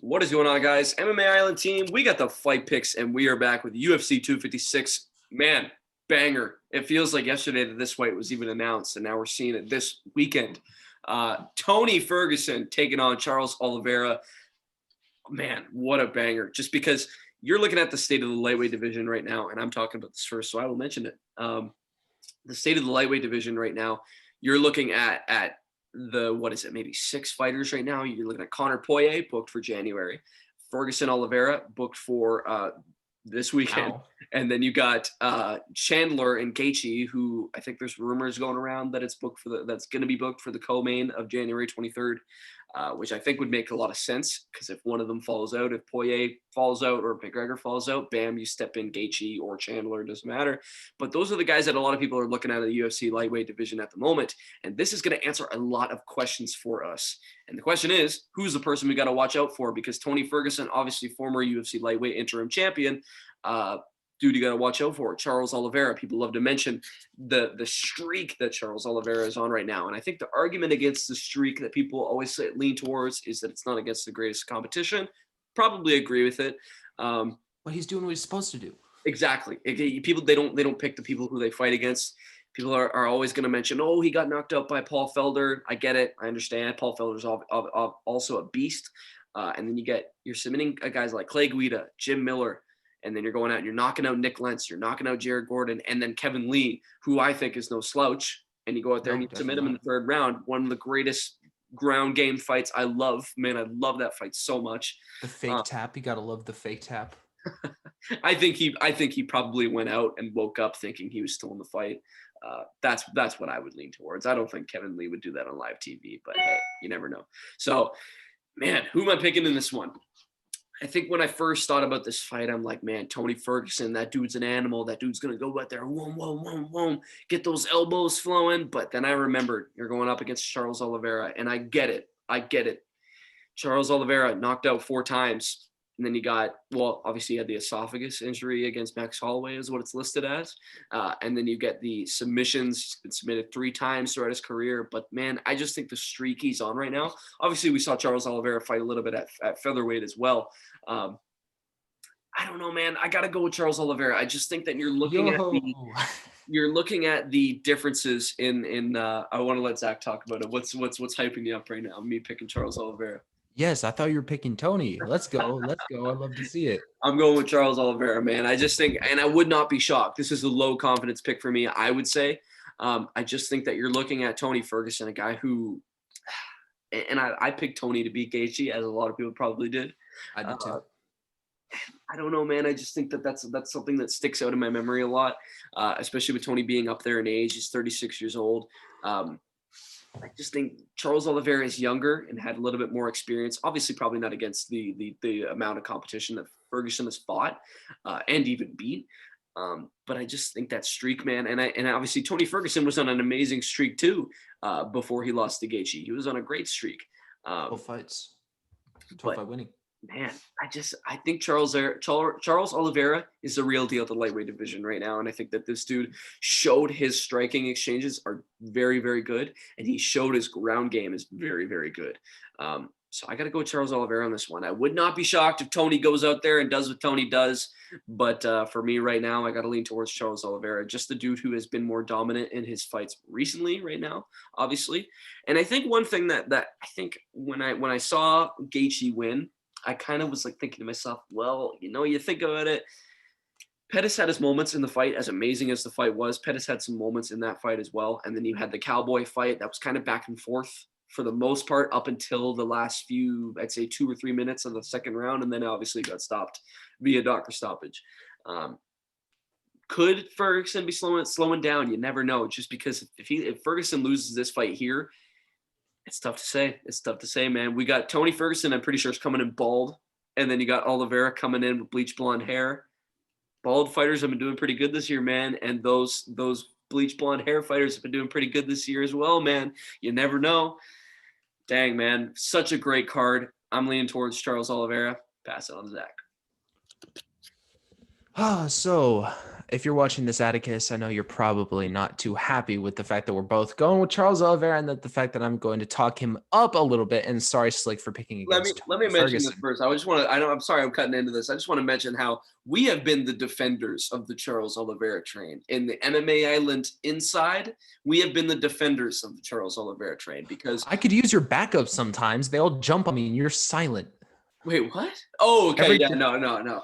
What is going on, guys? MMA Island team, we got the fight picks, and we are back with UFC 256. Man, banger. It feels like yesterday that this fight was even announced, and now we're seeing it this weekend. Tony Ferguson taking on Charles Oliveira. Man, what a banger. Just because you're looking at the state of the lightweight division right now, and I'm talking about this first, so I will mention it. The state of the lightweight division right now, you're looking at maybe 6 fighters right now. You're looking at Connor Poirier booked for January, Ferguson Oliveira booked for this weekend. Wow. And then you got Chandler and Gaethje, who I think there's rumors going around that that's going to be booked for the co-main of January 23rd, which I think would make a lot of sense, because if one of them falls out, if Poirier falls out or McGregor falls out, bam, you step in Gaethje or Chandler, doesn't matter. But those are the guys that a lot of people are looking at the UFC lightweight division at the moment, and this is going to answer a lot of questions for us. And the question is, who's the person we got to watch out for? Because Tony Ferguson, obviously former UFC lightweight interim champion, dude you got to watch out for. Charles Oliveira. People love to mention the streak that Charles Oliveira is on right now. And I think the argument against the streak that people always lean towards is that it's not against the greatest competition. Probably agree with it. But he's doing what he's supposed to do. Exactly. People, they don't pick the people who they fight against. People are always going to mention, oh, he got knocked out by Paul Felder. I get it. I understand. Paul Felder's also a beast. And then you're submitting guys like Clay Guida, Jim Miller, and then you're going out and you're knocking out Nick Lentz, you're knocking out Jared Gordon, and then Kevin Lee, who I think is no slouch. And you go out there and you submit him in the third round. One of the greatest ground game fights. I love that fight so much. The fake tap. You gotta love the fake tap. I think he probably went out and woke up thinking he was still in the fight. That's what I would lean towards. I don't think Kevin Lee would do that on live TV, but hey, you never know. So, man, who am I picking in this one? I think when I first thought about this fight, I'm like, man, Tony Ferguson, that dude's an animal. That dude's going to go out there, whoom, whoom, whoom, whoom, get those elbows flowing. But then I remembered you're going up against Charles Oliveira, and I get it. Charles Oliveira knocked out 4 times. And then obviously you had the esophagus injury against Max Holloway is what it's listed as. And then you get the submissions. He's been submitted 3 times throughout his career. But, man, I just think the streak he's on right now. Obviously, we saw Charles Oliveira fight a little bit at featherweight as well. I don't know, man. I got to go with Charles Oliveira. I just think that you're looking at the differences in I want to let Zach talk about it. What's hyping you up right now? Me picking Charles Oliveira. Yes, I thought you were picking Tony. Let's go. I'd love to see it. I'm going with Charles Oliveira, man. I just think, and I would not be shocked. This is a low confidence pick for me, I would say. I just think that you're looking at Tony Ferguson, a guy who, and I picked Tony to beat Gaethje, as a lot of people probably did. I did too. I don't know, man. I just think that's something that sticks out in my memory a lot, especially with Tony being up there in age. He's 36 years old. I just think Charles Oliveira is younger and had a little bit more experience. Obviously, probably not against the amount of competition that Ferguson has fought and even beat. But I just think that streak, man. And obviously Tony Ferguson was on an amazing streak too before he lost to Gaethje. He was on a great streak. 12 fights. 12 fight winning. Man, I think Charles Oliveira is the real deal at the lightweight division right now. And I think that this dude showed his striking exchanges are very, very good. And he showed his ground game is very, very good. So I got to go with Charles Oliveira on this one. I would not be shocked if Tony goes out there and does what Tony does. But for me right now, I got to lean towards Charles Oliveira, just the dude who has been more dominant in his fights recently right now, obviously. And I think one thing that I think when I saw Gaethje win, I kind of was like thinking to myself, well, you think about it. Pettis had his moments in the fight, as amazing as the fight was. Pettis had some moments in that fight as well. And then you had the Cowboy fight that was kind of back and forth for the most part up until the last few, I'd say 2 or 3 minutes of the second round. And then obviously got stopped via doctor stoppage. Could Ferguson be slowing down? You never know. Just because if Ferguson loses this fight here, it's tough to say. Man. We got Tony Ferguson, I'm pretty sure, is coming in bald. And then you got Oliveira coming in with bleach blonde hair. Bald fighters have been doing pretty good this year, man. And those bleach blonde hair fighters have been doing pretty good this year as well, man. You never know. Dang, man. Such a great card. I'm leaning towards Charles Oliveira. Pass it on to Zach. So if you're watching this, Atticus, I know you're probably not too happy with the fact that we're both going with Charles Oliveira and that the fact that I'm going to talk him up a little bit. And sorry, Slick, for picking let me against let me Tony mention this Ferguson. first. I just want to. I know. I'm sorry. I'm cutting into this. I just want to mention how we have been the defenders of the Charles Oliveira train in the MMA Island inside. We have been the defenders of the Charles Oliveira train because I could use your backup sometimes. They all jump on me and you're silent. wait, what? Oh, okay. Every Yeah, no.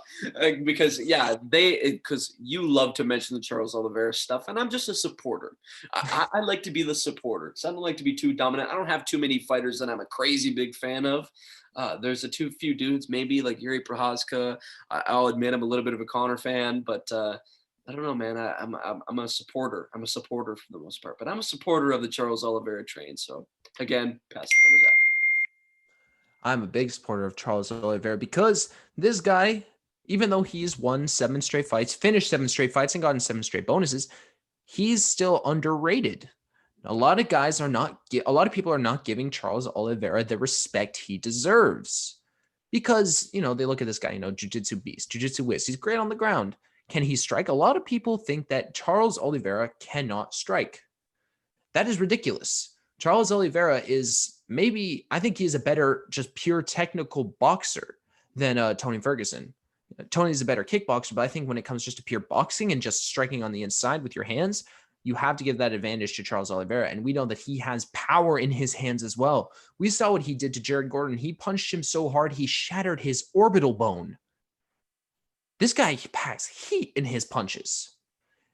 Because yeah, because you love to mention the Charles Oliveira stuff, and I'm just a supporter. I like to be the supporter, so I don't like to be too dominant. I don't have too many fighters that I'm a crazy big fan of. There's a few dudes, maybe like Yuri Prohaska. I'll admit I'm a little bit of a Connor fan, but I don't know, man. I'm a supporter. I'm a supporter for the most part, but I'm a supporter of the Charles Oliveira train. So again, pass it on to Zach. I'm a big supporter of Charles Oliveira because this guy, even though he's won 7 straight fights, finished 7 straight fights, and gotten 7 straight bonuses, he's still underrated. A lot of guys are not, a lot of people are not giving Charles Oliveira the respect he deserves because, they look at this guy, jiu-jitsu beast, jiu-jitsu whiz. He's great on the ground. Can he strike? A lot of people think that Charles Oliveira cannot strike. That is ridiculous. Charles Oliveira is maybe, I think he's a better, just pure technical boxer than Tony Ferguson. Tony's a better kickboxer, but I think when it comes just to pure boxing and just striking on the inside with your hands, you have to give that advantage to Charles Oliveira. And we know that he has power in his hands as well. We saw what he did to Jared Gordon. He punched him so hard, he shattered his orbital bone. This guy packs heat in his punches.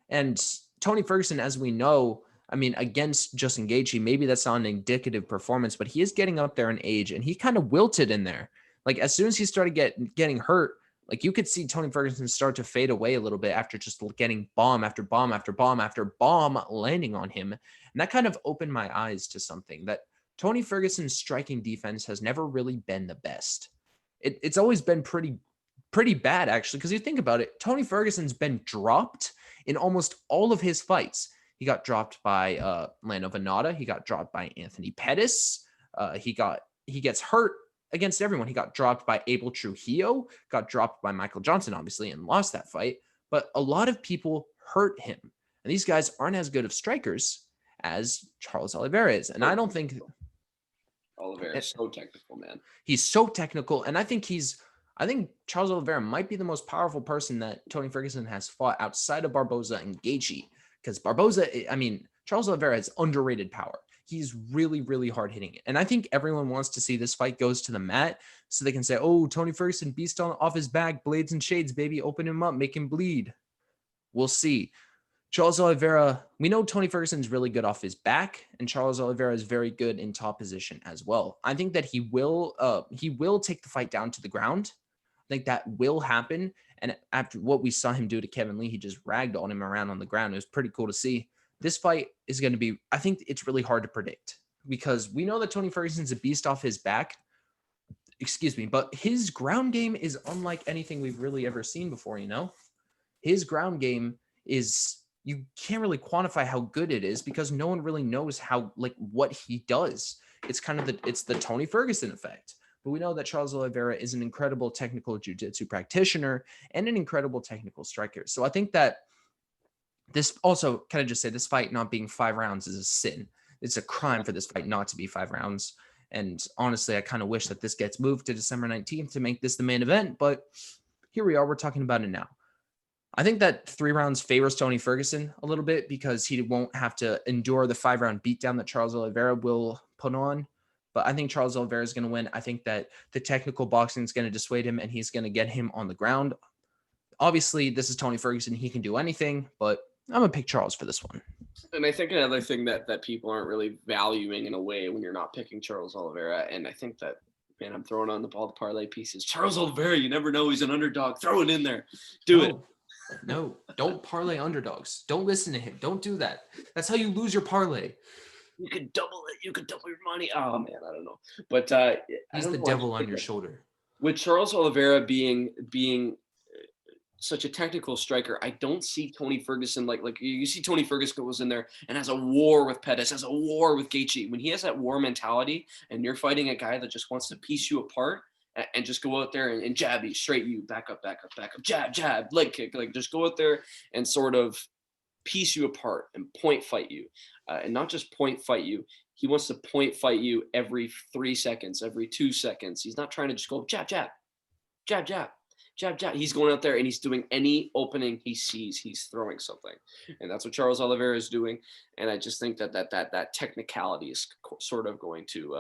And Tony Ferguson, as we know, I mean, against Justin Gaethje, maybe that's not an indicative performance, but he is getting up there in age, and he kind of wilted in there. Like as soon as he started getting hurt, like you could see Tony Ferguson start to fade away a little bit after just getting bomb after bomb after bomb after bomb landing on him. And that kind of opened my eyes to something that Tony Ferguson's striking defense has never really been the best. It's always been pretty bad, actually, because you think about it, Tony Ferguson's been dropped in almost all of his fights. He got dropped by Lando Venata. He got dropped by Anthony Pettis. He gets hurt against everyone. He got dropped by Abel Trujillo, got dropped by Michael Johnson, obviously, and lost that fight. But a lot of people hurt him. And these guys aren't as good of strikers as Charles Oliveira is. And I don't think Oliveira is so technical, man. He's so technical. And I think Charles Oliveira might be the most powerful person that Tony Ferguson has fought outside of Barboza and Gaethje. Because Charles Oliveira has underrated power. He's really, really hard hitting it. And I think everyone wants to see this fight goes to the mat so they can say, oh, Tony Ferguson, beast off his back, blades and shades, baby, open him up, make him bleed. We'll see. Charles Oliveira, we know Tony Ferguson's really good off his back, and Charles Oliveira is very good in top position as well. I think that he will take the fight down to the ground. I think that will happen. And after what we saw him do to Kevin Lee, he just ragdolled him around on the ground. It was pretty cool to see. This fight is going to be, I think it's really hard to predict because we know that Tony Ferguson's a beast off his back. Excuse me, but his ground game is unlike anything we've really ever seen before, His ground game is, you can't really quantify how good it is because no one really knows what he does. It's kind of it's the Tony Ferguson effect. But we know that Charles Oliveira is an incredible technical jiu-jitsu practitioner and an incredible technical striker. So I think that this also, can I just say, this fight not being 5 rounds is a sin. It's a crime for this fight not to be 5 rounds. And honestly, I kind of wish that this gets moved to December 19th to make this the main event. But here we are. We're talking about it now. I think that 3 rounds favors Tony Ferguson a little bit because he won't have to endure the 5-round beatdown that Charles Oliveira will put on. But I think Charles Oliveira is going to win. I think that the technical boxing is going to dissuade him and he's going to get him on the ground. Obviously, this is Tony Ferguson. He can do anything, but I'm going to pick Charles for this one. And I think another thing that people aren't really valuing in a way when you're not picking Charles Oliveira, and I think that, man, I'm throwing on all the parlay pieces. Charles Oliveira, you never know. He's an underdog. Throw it in there. Do it. No, don't parlay underdogs. Don't listen to him. Don't do that. That's how you lose your parlay. You could double it. You could double your money. Oh, man, I don't know. But he's the devil on your shoulder. With Charles Oliveira being such a technical striker, I don't see Tony Ferguson like you see Tony Ferguson goes in there and has a war with Pettis, has a war with Gaethje. When he has that war mentality and you're fighting a guy that just wants to piece you apart, and just go out there and jab you, straight you, back up, jab, jab, leg kick. Like just go out there and sort of piece you apart and point fight you, and not just point fight you. He wants to point fight you every 3 seconds, every 2 seconds. He's not trying to just go jab, jab, jab, jab, jab, jab. He's going out there and he's doing any opening he sees. He's throwing something, and that's what Charles Oliveira is doing. And I just think that technicality is sort of going to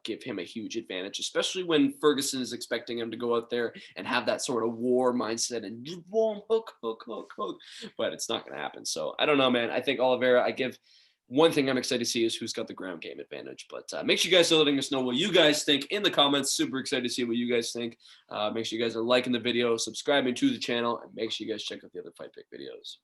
give him a huge advantage, especially when Ferguson is expecting him to go out there and have that sort of war mindset and boom, hook, hook, hook, hook. But it's not going to happen. So I don't know, man. I think Oliveira. One thing I'm excited to see is who's got the ground game advantage. But make sure you guys are letting us know what you guys think in the comments. Super excited to see what you guys think. Make sure you guys are liking the video, subscribing to the channel, and make sure you guys check out the other Fight Pick videos.